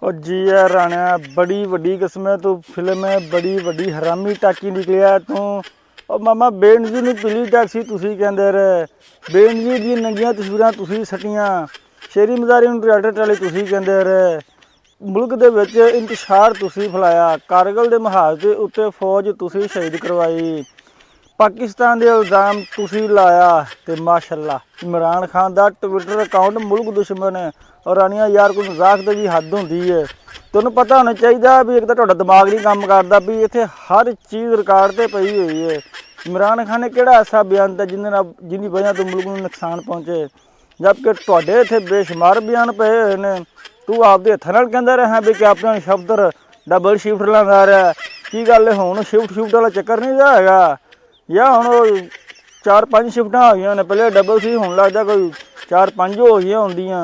और जी है राणा, बड़ी वड्डी किस्म है तू, फिल्म है बड़ी वड्डी हरामी टाकी निकलिया तू। और मामा बेनजी नूं पीली टैक्सी तुसी कहंदे रहे, बेनजी दी नंगियां तस्वीरां तुसी सटियां, शेरी मज़ारी नूं ट्रैक्टर ट्राली तुसी कहंदे रहे, मुल्क दे विच इंतशार तुसी फैलाया, कारगिल दे महाज दे उत्ते फौज तुसी शहीद करवाई, पाकिस्तान दे इल्ज़ाम तुसी लाया ते माशाअल्लाह इमरान खान दा ट्विटर अकाउंट मुल्क दुश्मन है। और रानिया यार कोई मजाक की भी हद होंदी है, तुहानूं पता होना चाहिए भी एक तो तुहाडा दिमाग नहीं काम करता भी इत्थे हर चीज़ रिकॉर्ड ते पई हुई है। इमरान खान ने किहड़ा ऐसा बयान दिता जिन्दी वजह तो मुल्क नूं नुकसान पहुँचे, जबकि तुहाडे इत्थे बेशुमार बयान पे हुए ने। तू आपदे हत्थां नाल कहंदा रहा भी कैप्टन शब्दर डबल शिफ्ट लांदा रहा, की गल है हुण शिफ्ट वाला चक्कर नहीं रहा हैगा, या हुण 4-5 शिफ्टां हो गई ने, पहले डबल सी, हुण लगदा कोई 4-5 हो गई होंदियां।